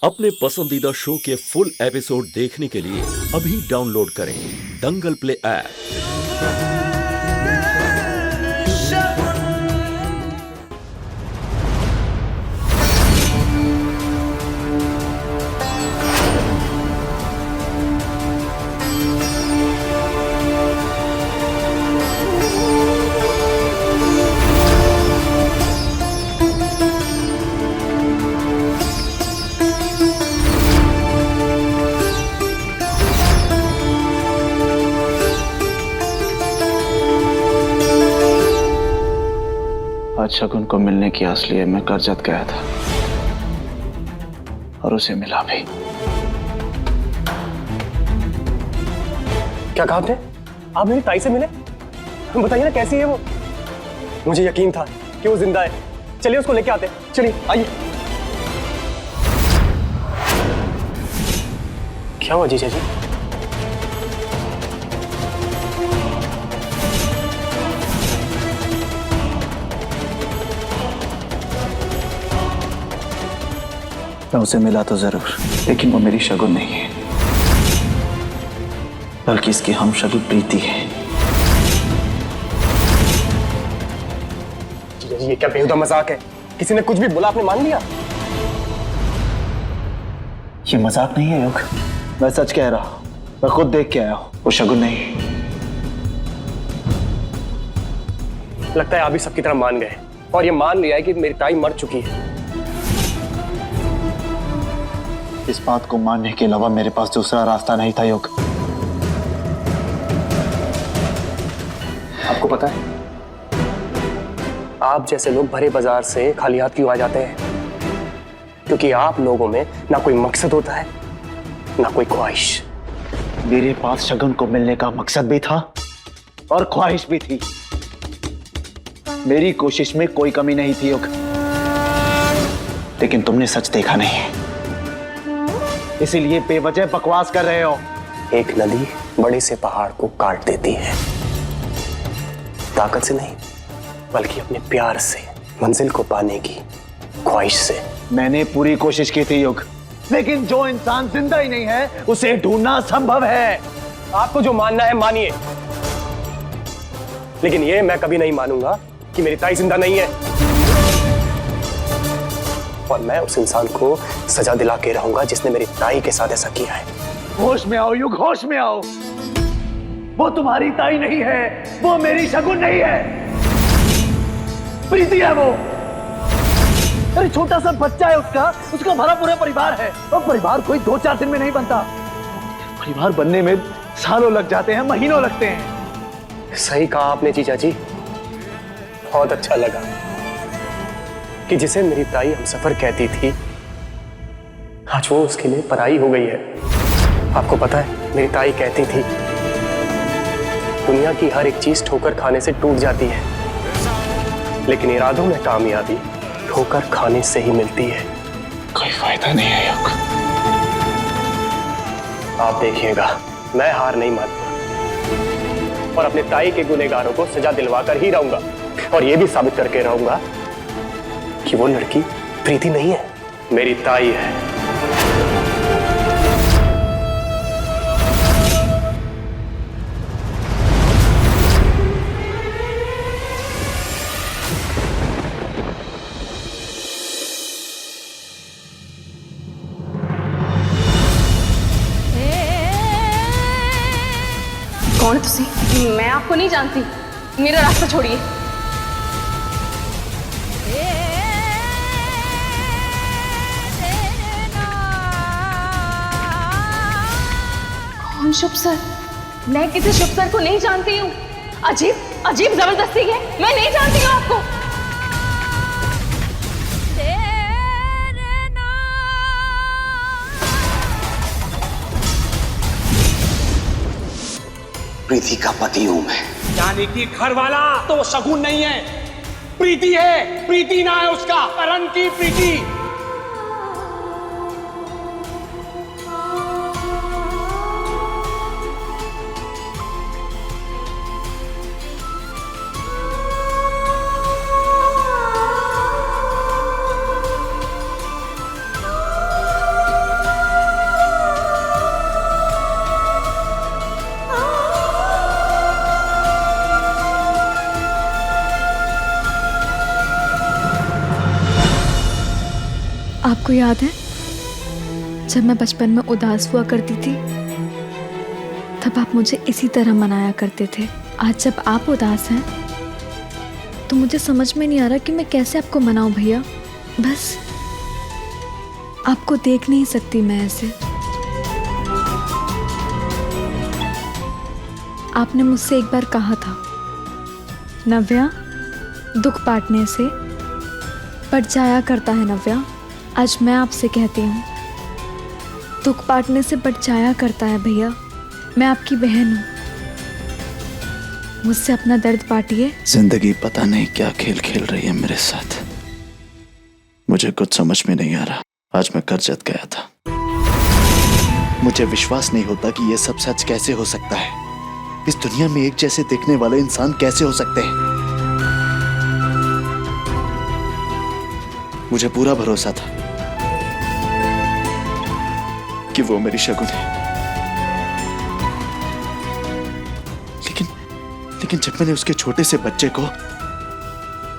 अपने पसंदीदा शो के फुल एपिसोड देखने के लिए अभी डाउनलोड करें दंगल प्ले ऐप। आज शगुन को मिलने की आस लिए मैं करजत गया था और उसे मिला भी। क्या कहा आपने? आप मेरी ताई से मिले? बताइए ना कैसी है वो? मुझे यकीन था कि वो जिंदा है। चलिए उसको लेके आते हैं। चलिए आइए। क्या हुआ जीजा जी? मैं उसे मिला तो जरूर, लेकिन वो मेरी शगुन नहीं है, बल्कि इसकी हम शगुन प्रीति है। जीजा जी ये क्या बेहुदा मजाक है? किसी ने कुछ भी बोला आपने मान लिया? ये मजाक नहीं है योग, मैं सच कह रहा हूं। मैं खुद देख के आया हूं, वो शगुन नहीं है। लगता है आप भी सबकी तरह मान गए और ये मान लिया है कि मेरी ताई मर चुकी है। इस बात को मानने के अलावा मेरे पास दूसरा रास्ता नहीं था योग। आपको पता है आप जैसे लोग भरे बाजार से खाली हाथ क्यों आ जाते हैं? क्योंकि आप लोगों में ना कोई मकसद होता है ना कोई ख्वाहिश। मेरे पास शगुन को मिलने का मकसद भी था और ख्वाहिश भी थी। मेरी कोशिश में कोई कमी नहीं थी योग, लेकिन तुमने सच देखा नहीं है, इसीलिए बेवजह बकवास कर रहे हो। एक नदी बड़े से पहाड़ को काट देती है, ताकत से नहीं बल्कि अपने प्यार से, मंजिल को पाने की ख्वाहिश से। मैंने पूरी कोशिश की थी योग, लेकिन जो इंसान जिंदा ही नहीं है उसे ढूंढना संभव है। आपको जो मानना है मानिए, लेकिन ये मैं कभी नहीं मानूंगा कि मेरी ताई जिंदा नहीं है। और मैं उस इंसान को सजा दिला के रहूंगा जिसने मेरी ताई के साथ ऐसा किया है। होश में आओ युग, होश में आओ। वो तुम्हारी ताई नहीं है, वो मेरी शगुन नहीं है, प्रीति है वो। अरे छोटा सा बच्चा है उसका भरा पूरा परिवार है, और परिवार कोई 2-4 दिन में नहीं बनता। परिवार बनने में सालों लग जाते हैं, महीनों लगते हैं। सही कहा आपने जीजा जी, बहुत अच्छा लगा कि जिसे मेरी ताई हमसफर कहती थी आज वो उसके लिए पराई हो गई है। आपको पता है मेरी ताई कहती थी दुनिया की हर एक चीज ठोकर खाने से टूट जाती है, लेकिन इरादों में कामयाबी ठोकर खाने से ही मिलती है। कोई फायदा नहीं है योग। आप देखिएगा मैं हार नहीं मानता और अपने ताई के गुनहगारों को सजा दिलवा कर ही रहूंगा, और यह भी साबित करके रहूंगा कि वो लड़की प्रीति नहीं है, मेरी ताई है। कौन है तुसी? मैं आपको नहीं जानती, मेरा रास्ता छोड़िए। कौन शुभ सर? मैं किसी शुभ सर को नहीं जानती हूँ। अजीब अजीब जबरदस्ती है, मैं नहीं जानती हूँ आपको। प्रीति का पति हूं मैं। यानी कि घर वाला तो वो शगुन नहीं है, प्रीति है। प्रीति ना है उसका, करण की प्रीति। आपको याद है जब मैं बचपन में उदास हुआ करती थी, तब आप मुझे इसी तरह मनाया करते थे। आज जब आप उदास हैं तो मुझे समझ में नहीं आ रहा कि मैं कैसे आपको मनाऊं भैया। बस आपको देख नहीं सकती मैं ऐसे। आपने मुझसे एक बार कहा था, नव्या दुख बांटने से बढ़ जाया करता है। नव्या, आज मैं आपसे कहती हूँ, दुख बांटने से बढ़ जाया करता है भैया। मैं आपकी बहन हूँ, मुझसे अपना दर्द बांटिए। जिंदगी पता नहीं क्या खेल खेल रही है मेरे साथ, मुझे कुछ समझ में नहीं आ रहा। आज मैं कर्जत गया था, मुझे विश्वास नहीं होता कि यह सब सच कैसे हो सकता है। इस दुनिया में एक जैसे दिखने वाले इंसान कैसे हो सकते हैं। मुझे पूरा भरोसा था कि वो मेरी शगुन है, लेकिन जब मैंने उसके छोटे से बच्चे को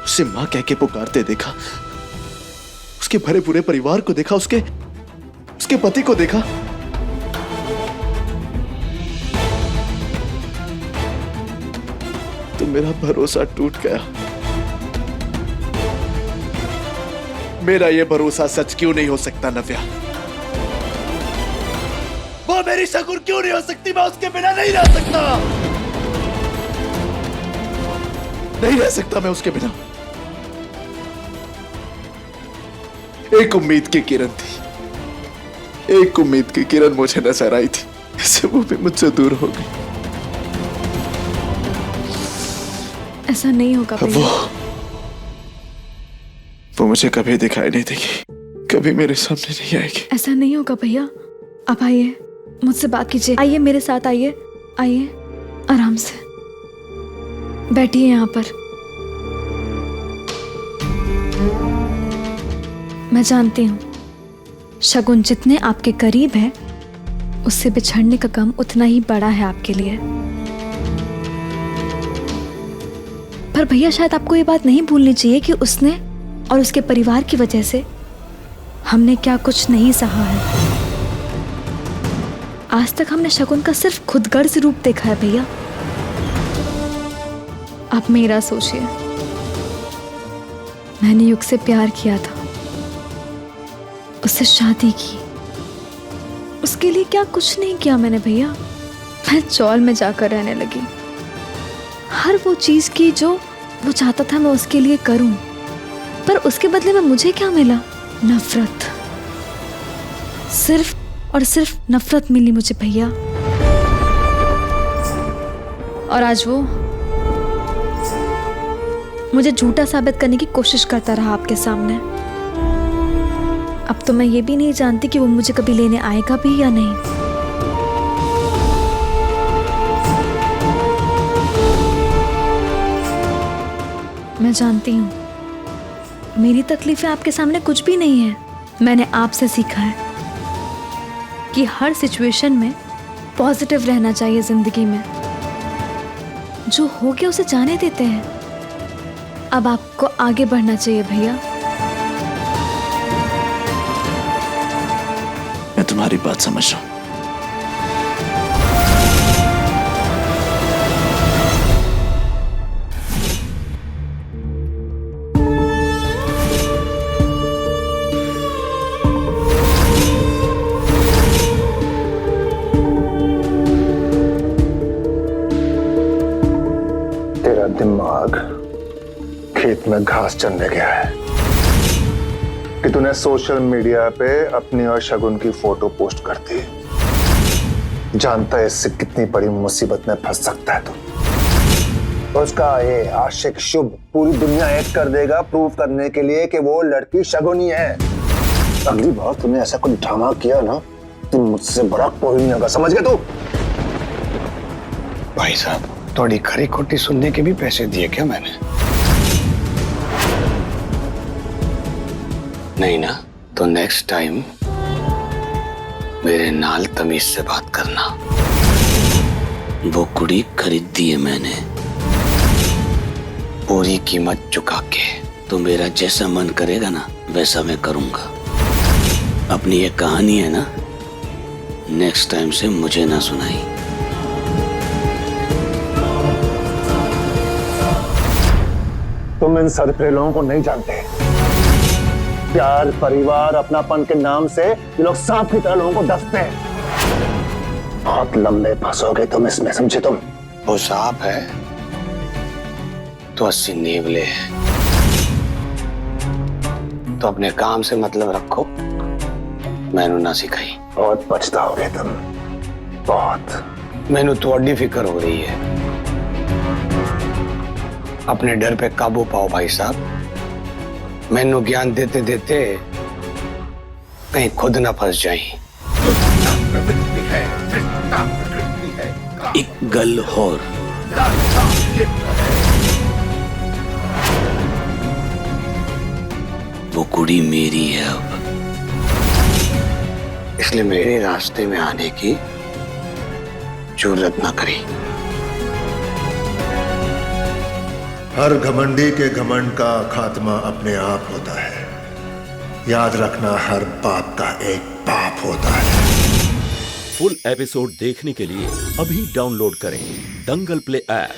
उसे मां कह के पुकारते देखा, उसके भरे पूरे परिवार को देखा, उसके पति को देखा, तो मेरा भरोसा टूट गया। मेरा ये भरोसा सच क्यों नहीं हो सकता नव्या? वो मेरी शगुन क्यों नहीं हो सकती? मैं उसके बिना नहीं रह सकता, नहीं रह सकता मैं उसके बिना। एक उम्मीद की किरण थी, एक उम्मीद की किरण मुझे नजर आई थी, इससे वो भी मुझसे दूर हो गई। ऐसा नहीं होगा भैया। वो मुझे कभी दिखाई नहीं देगी, कभी मेरे सामने नहीं आएगी। ऐसा नहीं होगा भैया। आप आइए, मुझसे बात कीजिए। आइए मेरे साथ, आइए आइए, आराम से बैठिए यहाँ पर। मैं जानती हूँ शगुन जितने आपके करीब है, उससे बिछड़ने का गम उतना ही बड़ा है आपके लिए। पर भैया शायद आपको ये बात नहीं भूलनी चाहिए कि उसने और उसके परिवार की वजह से हमने क्या कुछ नहीं सहा है। आज तक हमने शगुन का सिर्फ खुदगर्ज रूप देखा है भैया। आप मेरा सोचिए, मैंने युग से प्यार किया था, उससे शादी की, उसके लिए क्या कुछ नहीं किया मैंने भैया। मैं चौल में जाकर रहने लगी, हर वो चीज की जो वो चाहता था मैं उसके लिए करूं, पर उसके बदले में मुझे क्या मिला? नफरत, सिर्फ और सिर्फ नफरत मिली मुझे भैया। और आज वो मुझे झूठा साबित करने की कोशिश करता रहा आपके सामने। अब तो मैं ये भी नहीं जानती कि वो मुझे कभी लेने आएगा भी या नहीं। मैं जानती हूँ मेरी तकलीफें आपके सामने कुछ भी नहीं है। मैंने आपसे सीखा है कि हर सिचुएशन में पॉजिटिव रहना चाहिए जिंदगी में। जो हो गया उसे जाने देते हैं, अब आपको आगे बढ़ना चाहिए भैया। मैं तुम्हारी बात समझ रहा हूं। तेरा दिमाग खेत में घास चरने गया है कि तूने सोशल मीडिया पे अपनी और शगुन की फोटो पोस्ट कर दी। जानता है इससे कितनी बड़ी मुसीबत में फंस सकता है तू। उसका ये आशिक शुभ पूरी दुनिया एक कर देगा प्रूव करने के लिए कि वो लड़की शगुन ही है। अगली बार तूने ऐसा कोई ड्रामा किया ना, तुम मुझसे बड़ा कोई नहीं होगा, समझ गए तू? भाई साहब, थोड़ी खरी खोटी सुनने के भी पैसे दिए क्या मैंने? नहीं ना, तो नेक्स्ट टाइम मेरे नाल तमीज से बात करना। वो कुड़ी खरीद दी है मैंने, पूरी कीमत चुका के। तो मेरा जैसा मन करेगा ना वैसा मैं करूंगा। अपनी ये कहानी है ना, नेक्स्ट टाइम से मुझे ना सुनाई। तुम इन सदप्रेलों को नहीं जानते। प्यार, परिवार, अपनापन के नाम से ये लोग सांप की तरह लोगों को डसते हैं। बहुत लंबे फंसोगे तुम इसमें, समझे तुम? वो सांप है तो 80 नेवले हैं। तो अपने काम से मतलब रखो, मैनू ना सिखाई। बहुत पछताओगे तुम, बहुत। मैनू थोड़ी फिक्र हो रही है। अपने डर पे काबू पाओ भाई साहब। मैनू ज्ञान देते देते कहीं खुद ना फंस जाए। एक गल और, वो कुड़ी मेरी है अब, इसलिए मेरे रास्ते में आने की जरूरत ना करी। हर घमंडी के घमंड का खात्मा अपने आप होता है। याद रखना, हर पाप का एक पाप होता है। फुल एपिसोड देखने के लिए अभी डाउनलोड करें दंगल प्ले ऐप।